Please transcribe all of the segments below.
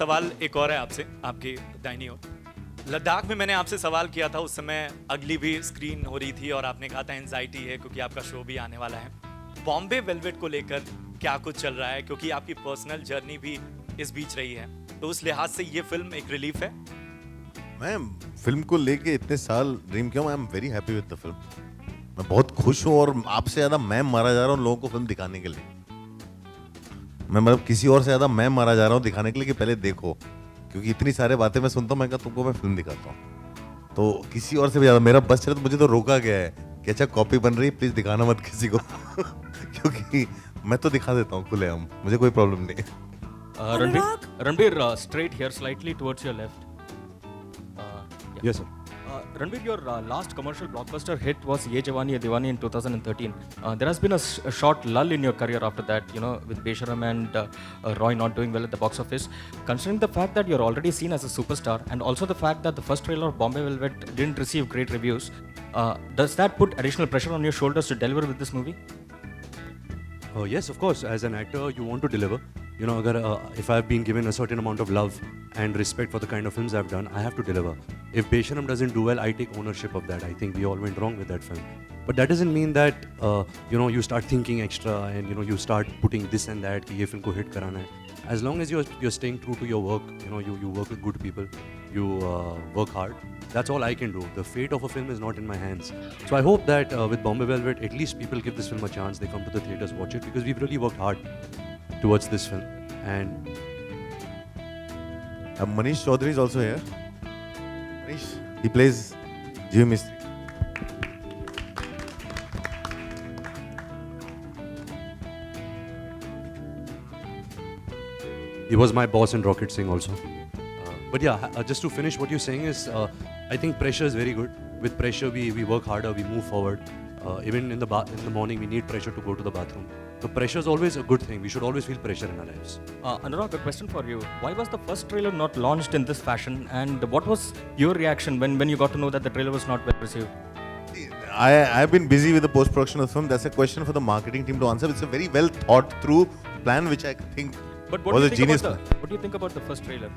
सवाल एक और है आपसे, आपकी दाहिनी ओर। लद्दाख में मैंने आपसे सवाल किया था, उस समय अगली भी स्क्रीन हो रही थी और आपने कहा था एंजाइटी है क्योंकि आपका शो भी आने वाला है। बॉम्बे वेलवेट को लेकर क्या कुछ चल रहा है, क्योंकि आपकी पर्सनल जर्नी भी इस बीच रही है, तो उस लिहाज से ये फिल्म एक रिलीफ है? मैं फिल्म को लेके इतने साल ड्रीम किया हूं, I am very happy with the film. मैं बहुत खुश हूँ और आपसे ज्यादा मैं मारा जा रहा हूँ लोगों को फिल्म दिखाने के लिए। मैं मतलब किसी और से ज्यादा मैं मारा जा रहा हूँ दिखाने के लिए कि पहले देखो, क्योंकि इतनी सारे बातें मैं सुनता हूँ, मैं कहा तुमको मैं फिल्म दिखाता हूँ। तो किसी और से भी ज्यादा मेरा बस चले तो मुझे तो रोका गया है कि अच्छा कॉपी बन रही है, प्लीज दिखाना मत किसी को क्योंकि मैं तो दिखा देता हूँ खुलेआम, मुझे कोई प्रॉब्लम नहीं है। Ranbir, straight here, slightly towards your left. Yes, sir. Ranbir, your last commercial blockbuster hit was Ye Jawani Hai Diwani in 2013. There has been a short lull in your career after that, you know, with Besharam and Roy not doing well at the box office. Considering the fact that you're already seen as a superstar, and also the fact that the first trailer of Bombay Velvet didn't receive great reviews, does that put additional pressure on your shoulders to deliver with this movie? Yes, of course. As an actor, you want to deliver. You know, if I've been given a certain amount of love and respect for the kind of films I've done, I have to deliver. If Besharam doesn't do well, I take ownership of that. I think we all went wrong with that film. But that doesn't mean that you start thinking extra and you start putting this and that कि ये film को hit कराना है. As long as you're staying true to your work, you work with good people, you work hard. That's all I can do. The fate of a film is not in my hands. So I hope that with Bombay Velvet, at least people give this film a chance. They come to the theaters, watch it, because we've really worked hard towards this film. And Manish Chaudhary is also here. Manish, he plays Jeev Mistry. he was my boss in Rocket Singh also. But yeah, just to finish what you're saying is, I think pressure is very good. With pressure, we work harder, we move forward. Even in the morning, we need pressure to go to the bathroom. So pressure is always a good thing. We should always feel pressure in our lives. Anurag, a question for you. Why was the first trailer not launched in this fashion? And what was your reaction when you got to know that the trailer was not well received? I've been busy with the post-production of the film. That's a question for the marketing team to answer. It's a very well thought through plan, which I think was a genius plan. What do you think about the first trailer?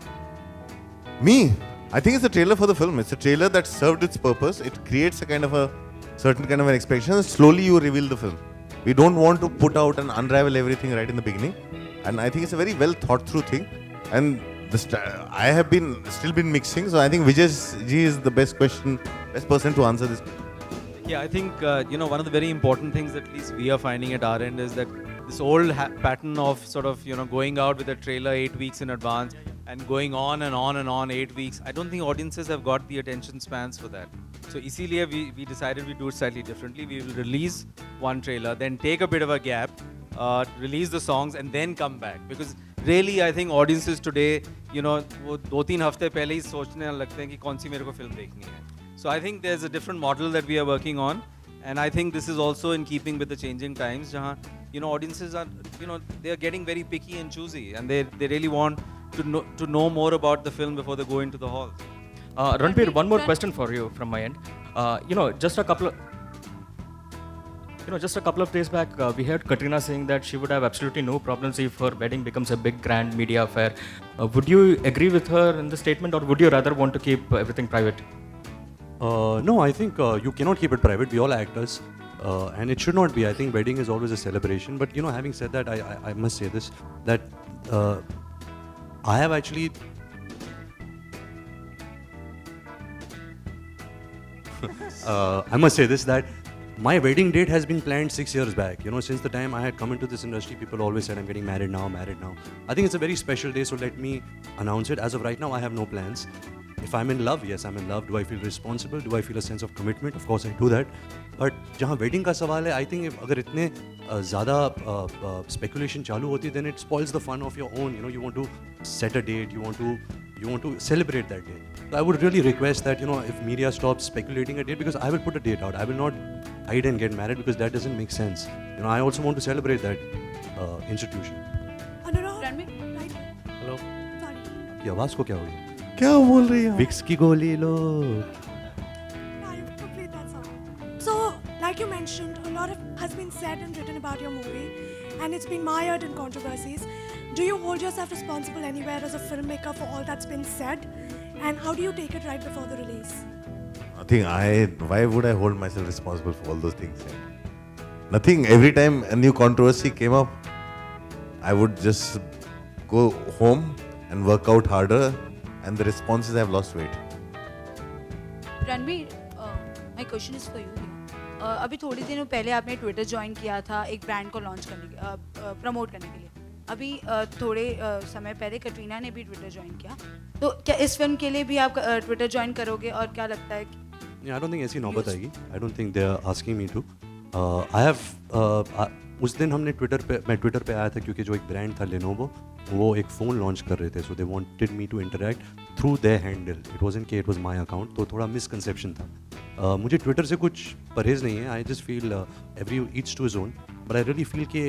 Me? I think it's a trailer for the film. It's a trailer that served its purpose. It creates a kind of a certain kind of an expectation. Slowly you reveal the film. We don't want to put out and unravel everything right in the beginning. And I think it's a very well thought through thing. And I have still been mixing. So I think Vijay ji is the best person to answer this. Yeah, I think, one of the very important things that at least we are finding at our end is that this old pattern of sort of, going out with a trailer 8 weeks in advance and going on and on and on 8 weeks, I don't think audiences have got the attention spans for that. So इसीलिए we decided we do it slightly differently. We will release one trailer, then take a bit of a gap, release the songs and then come back. Because really I think audiences today, वो 2-3 हफ्ते पहले ही सोचने लगते हैं कि कौन सी मेरे को फिल्म देखनी है. So I think there's a different model that we are working on, and I think this is also in keeping with the changing times. जहाँ audiences are they are getting very picky and choosy, and they really want to know more about the film before they go into the hall. Ranbir, one more question for you from my end. Just a couple of days back, we heard Katrina saying that she would have absolutely no problems if her wedding becomes a big grand media affair. Would you agree with her in the statement, or would you rather want to keep everything private? No, I think you cannot keep it private. We all actors, and it should not be. I think wedding is always a celebration. But having said that, I must say this, that I have actually I must say this, that my wedding date has been planned 6 years back. Since the time I had come into this industry, people always said I'm getting married now. I think it's a very special day, so let me announce it. As of right now, I have no plans. If I'm in love, yes, I'm in love. Do I feel responsible? Do I feel a sense of commitment? Of course, I do that. But जहाँ wedding का सवाल है, I think अगर इतने ज़्यादा speculation चालू होती, then it spoils the fun of your own. You want to set a date. You want to celebrate that day. So I would really request that if media stops speculating a date, because I will put a date out. I will not hide and get married because that doesn't make sense. I also want to celebrate that institution. Anurag, right? Hello. Sorry. आपकी आवाज़ को क्या हो गया? क्या बोल रही है? विक्स की गोली लो. I've played that song. So, like you mentioned, a lot has been said and written about your movie, and it's been mired in controversies. do you hold yourself responsible anywhere as a filmmaker for all that's been said? And how do you take it right before the release? Why would I hold myself responsible for all those things? Nothing. Every time a new controversy came up, I would just go home and work out harder, and the response is I've lost weight. Ranbir, my question is for you. अभी थोड़ी दिनों पहले आपने Twitter join किया था एक brand को launch करने के प्रमोट करने के लिए। अभी थोड़े समय पहले कटरीना ने भी ट्विटर ज्वाइन किया, तो क्या इस फिल्म के लिए भी आप ट्विटर ज्वाइन करोगे? और क्या लगता है Yeah, I don't think ऐसी नौबत आएगी. I don't think they are asking me to. I have उस दिन मैं ट्विटर पे आया था क्योंकि जो एक ब्रांड था लेनोवो, वो एक फ़ोन लॉन्च कर रहे थे, so they wanted me to interact through their handle. It wasn't कि इट वाज माय अकाउंट, तो थोड़ा मिसकंसेप्शन था. मुझे ट्विटर से कुछ परहेज़ नहीं है. I just feel every each to his own, but I really feel कि,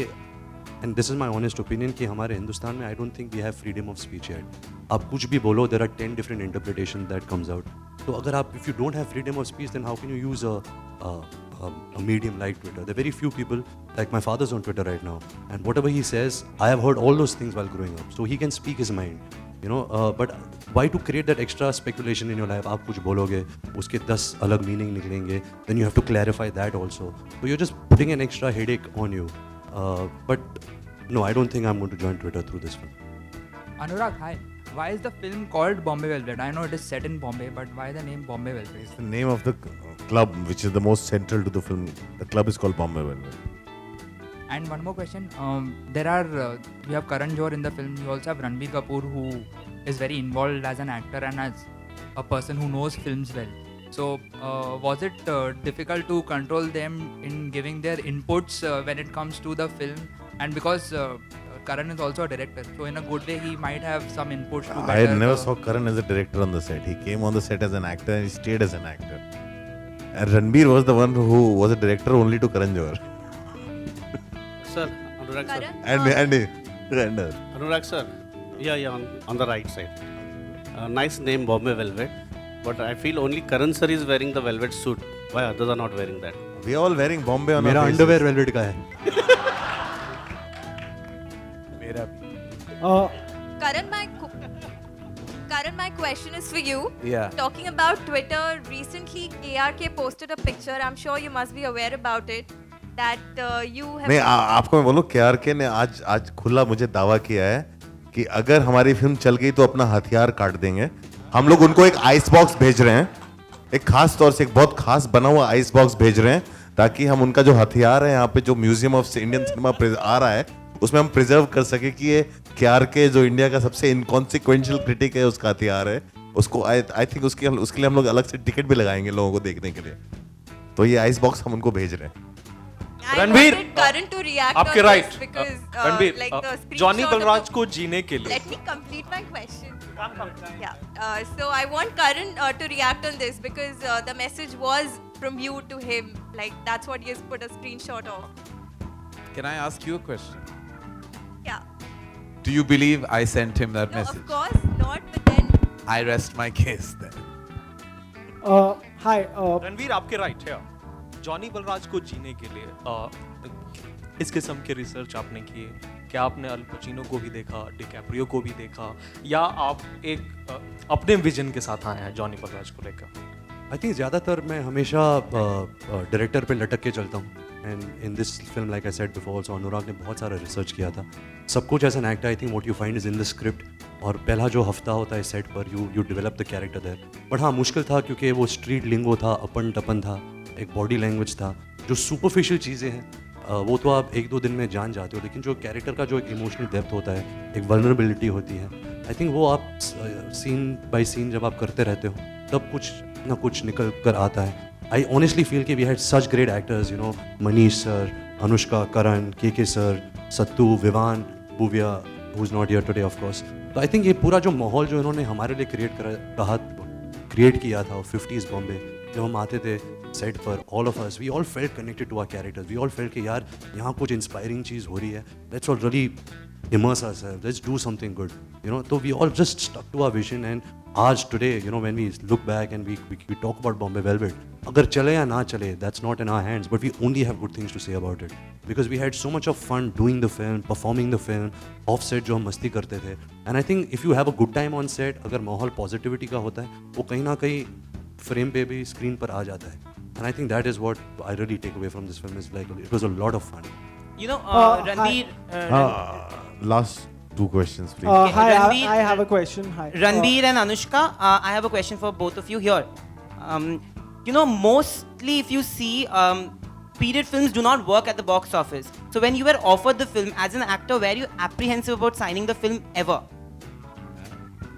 and this is my honest opinion, कि हमारे हिंदुस्तान में I don't think we have freedom of speech yet. आप कुछ भी बोलो, there are 10 different interpretation that comes out. तो अगर आप, if you don't have freedom of speech, then how can you use a medium like Twitter? There are very few people, like my father's on Twitter right now, and whatever he says, I have heard all those things while growing up, so he can speak his mind, you know. But why to create that extra speculation in your life? आप कुछ बोलोगे, उसके 10 अलग meaning निकलेंगे, then you have to clarify that also, so you're just putting an extra headache on you. But no, I don't think I'm going to join Twitter through this film. Anurag, hi. Why is the film called Bombay Velvet? I know it is set in Bombay, but why the name Bombay Velvet? It's the name of the club, which is the most central to the film. The club is called Bombay Velvet. And one more question. There are you have Karan Johar in the film. You also have Ranbir Kapoor, who is very involved as an actor and as a person who knows films well. So was it difficult to control them in giving their inputs when it comes to the film? And because Karan is also a director, so in a good way he might have some inputs to better. I never saw Karan as a director on the set. He came on the set as an actor and he stayed as an actor. And Ranbir was the one who was a director only to Karan Johar. Sir, Anurag sir. Karan? And Anurag sir. Yeah, on the right side. Nice name, Bombay Velvet. But I feel only Karan sir is wearing the velvet suit. Why others are not wearing that? we are all wearing Bombay on मेरा our faces. Underwear velvet का है. Karan, my question is for you. Yeah. Talking about Twitter, recently KRK posted a picture. I'm sure you must be aware about it. That you have. नहीं आपको मैं बोलूं, KRK ने आज खुला मुझे दावा किया है कि अगर हमारी फिल्म चल गई तो अपना हथियार काट देंगे. हम लोग उनको एक आइस बॉक्स भेज रहे हैं, एक खास तौर से एक बहुत खास बना हुआ आइस बॉक्स भेज रहे हैं, ताकि हम उनका जो हथियार है यहाँ पे जो म्यूजियम ऑफ इंडियन सिनेमा आ रहा है उसमें हम प्रिजर्व कर सके कि ये KRK जो इंडिया का सबसे इनकॉन्सिक्वेंशियल क्रिटिक है उसका हथियार है. उसको आई थिंक उसके लिए हम लोग अलग से टिकट भी लगाएंगे लोगों को देखने के लिए. तो ये आइस बॉक्स हम उनको भेज रहे हैं. I Ranbir, wanted Karan to react आपके on right this because Ranbir, like the screenshot Johnny of Balraj the- को जीने के लिए. Let me complete my question. Yeah. So I want Karan to react on this because the message was from you to him. Like that's what he has put a screenshot of. Can I ask you a question? Yeah. Do you believe I sent him that No, message? of course not. But then I rest my case then. Hi. Ranveer, आपके right है. Johnny Balraj को जीने के लिए इस किस्म के research आपने किए. क्या आपने अल पचिनो को भी देखा, डिकैप्रियो को भी देखा, या आप एक अपने विजन के साथ आए हैं जॉनी बलराज को लेकर? आई थिंक ज़्यादातर मैं हमेशा डायरेक्टर पे लटक के चलता हूँ. And in this film, like I said before also, Anurag ने बहुत सारा रिसर्च किया था. सब कुछ as an actor, I think what you find is in the script. और पहला जो हफ्ता होता है सेट पर, you develop the character there. But हाँ, मुश्किल था क्योंकि वो स्ट्रीट लिंगो था, अपन टपन था, एक बॉडी लैंग्वेज था, जो सुपरफिशियल चीज़ें हैं वो तो आप 1-2 दिन में जान जाते हो. लेकिन जो कैरेक्टर का जो एक इमोशनल डेप्थ होता है, एक वल्नरेबिलिटी होती है, आई थिंक वो आप सीन बाय सीन जब आप करते रहते हो तब कुछ ना कुछ निकल कर आता है. I honestly feel कि we had such great actors, you know, Manish sir, Anushka, Karan, KK sir, Sattu, Vivan, Bhuvia, who's not here today of course. तो I think ये पूरा जो माहौल जो इन्होंने हमारे लिए क्रिएट किया था 50s बॉम्बे, जब हम आते थे सेट पर, all of us, we all felt connected to our characters. We all felt कि यार यहाँ कुछ इंस्पायरिंग चीज़ हो रही है. Let's all really immerse ourselves. Let's do something good. You know, so we all just stuck to our vision, and आज today, you know, when we look back and we talk about Bombay Velvet, अगर चले या ना चले, that's not in our hands, but we only have good things to say about it. Because we had so much of fun doing the film, performing the film, offset जो हम मस्ती करते थे. And I think if you have a good time on set, अगर माहौल positivity का होता है, वो कहीं ना कहीं frame पे भी screen पर आ जाता है. And I think that is what I really take away from this film is like it was a lot of fun. You know, Ranveer. Last two questions, please. Okay, Hi, Ranveer- I have a question. Hi. Ranveer and Anushka, I have a question for both of you here. You know, mostly if you see, period films do not work at the box office. So when you were offered the film as an actor, were you apprehensive about signing the film ever?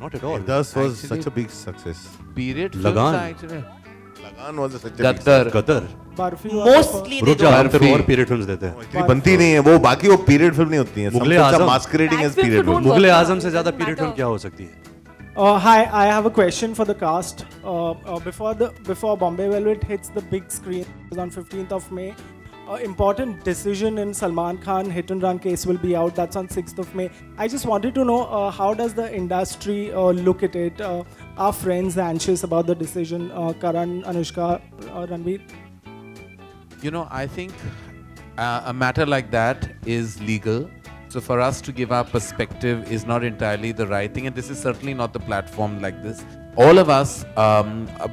Not at all. Das was Actually- such a big success. Period Lagan. films are actually. Lagan was such a big Gaddar. success. Gadar. Barfi was the Mostly they रुक जाओ, हम don't. फिर और period films देते हैं. इतनी बनती नहीं है वो, बाकी वो पीरियड फिल्म नहीं होती हैं. Mughal e Some films are Azam. masquerading as Black films period don't films. Mughal e work. आजम से ज़्यादा Doesn't period film matter. क्या हो सकती है? Hi, I have a question for the cast. Before Bombay Velvet hits the big screen on 15th of May, important decision in Salman Khan Hit and Run case will be out. That's on 6th of May. I just wanted to know how does the industry look at it? Are friends anxious about the decision? Karan, Anushka, Ranveer? You know, I think a matter like that is legal. So for us to give our perspective is not entirely the right thing, and this is certainly not the platform like this. All of us,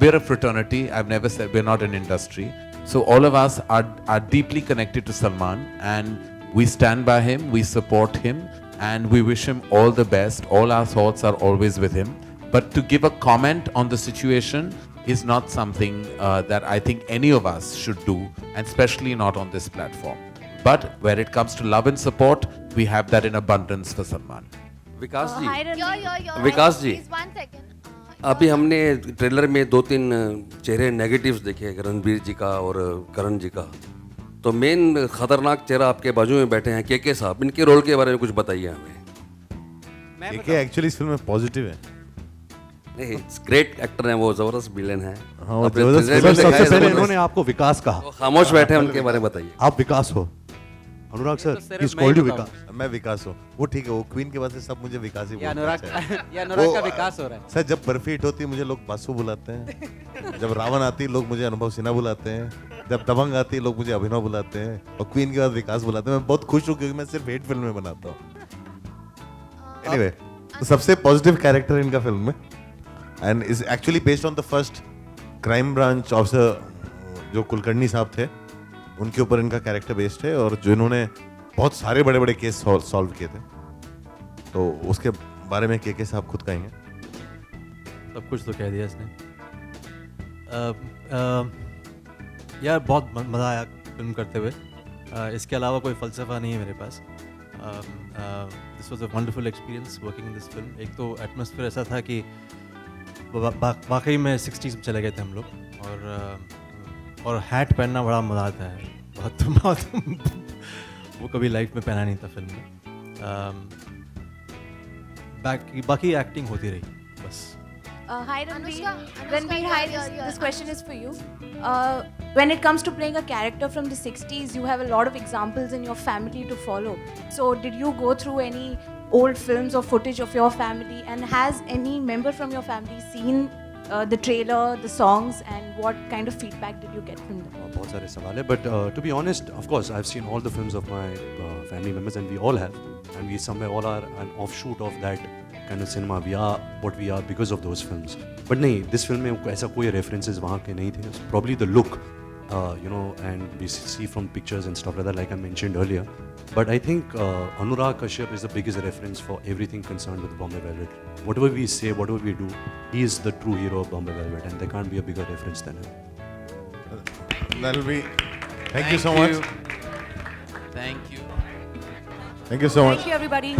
we're a fraternity. I've never said we're not an industry. So all of us are deeply connected to Salman, and we stand by him, we support him, and we wish him all the best. All our thoughts are always with him. But to give a comment on the situation is not something that I think any of us should do, and especially not on this platform. But where it comes to love and support, we have that in abundance for Salman. विकास जी, विकास विकास जी, जी अभी हमने trailer में 2-3 चेहरे negatives देखे रणबीर जी का और करण जी का. तो main खतरनाक चेहरा आपके बाजू में बैठे हैं के साहब. इनके रोल के बारे में कुछ बताइए हमें. के एक्चुअली इस फिल्म में पॉजिटिव है. नहीं, ग्रेट एक्टर हैं वो, जबरदस्त विलेन हैं. हाँ, वो अपने जबरदस्त trailer में सबसे दिखाया पहले जबरदस्त. इन्होंने आपको विकास कहा. वो खामोश बैठे हैं, उनके बारे में बताइए. आप विकास हो. अनुराग सर, सिर्फ he's मैं called ही you बताऊं. विकास. मैं विकास हूँ. वो ठीक है, वो क्वीन के बाद से सब मुझे विकास ही ये बोलते अनुराग हैं. ये अनुराग का वो, विकास हो रहा है. सर जब बर्फी हिट होती है मुझे लोग बासु बुलाते हैं. जब रावण आती है लोग मुझे अनुभव सिन्हा बुलाते हैं. जब दबंग आती है लोग मुझे अभिनव बुलाते हैं. और क्वीन के बाद विकास बुलाते हैं. मैं बहुत खुश हूँ क्योंकि मैं सिर्फ हिट फिल्म में बनाता हूँ. एनीवे, तो सबसे पॉजिटिव कैरेक्टर इनका फिल्म में, and is actually based on the first crime branch officer जो कुलकर्णी साहब थे, उनके ऊपर इनका कैरेक्टर बेस्ड है. और जो इन्होंने बहुत सारे बड़े बड़े केस सॉल्व किए थे, तो उसके बारे में के साहब खुद कहेंगे. सब कुछ तो कह दिया इसने. यार बहुत मज़ा आया फिल्म करते हुए. इसके अलावा कोई फ़लसफ़ा नहीं है मेरे पास. This was a wonderful experience working in this film. एक तो एटमॉस्फेयर ऐसा था कि वाकई में 60s में चले गए थे हम लोग. और हैट पहनना बड़ा मज़ा आता है. बहुत वो कभी लाइफ में पहना नहीं था फिल्म में. बाकी एक्टिंग होती रही बस. Hi Ranveer. Ranveer, hi. This question is for you. When it comes to playing a character from the 60s, you have a lot of examples in your family to follow. So, did you go through any old films or footage of your family? And has any member from your family seen the trailer, the songs, and what kind of feedback did you get from them? बहुत सारे सवाल है, but to be honest, of course, I've seen all the films of my family members, and we all have, and we somewhere all are an offshoot of that kind of cinema. We are what we are because of those films. But नहीं, this film में ऐसा कोई references वहाँ के नहीं थे. Probably the look, you know, and we see from pictures and stuff like that, like I mentioned earlier. But I think Anurag Kashyap is the biggest reference for everything concerned with Bombay Velvet. Whatever we say, whatever we do, he is the true hero of Bombay Velvet, and there can't be a bigger reference than him. That'll be. Thank you so much. Thank you. Thank you so much. Thank you, everybody.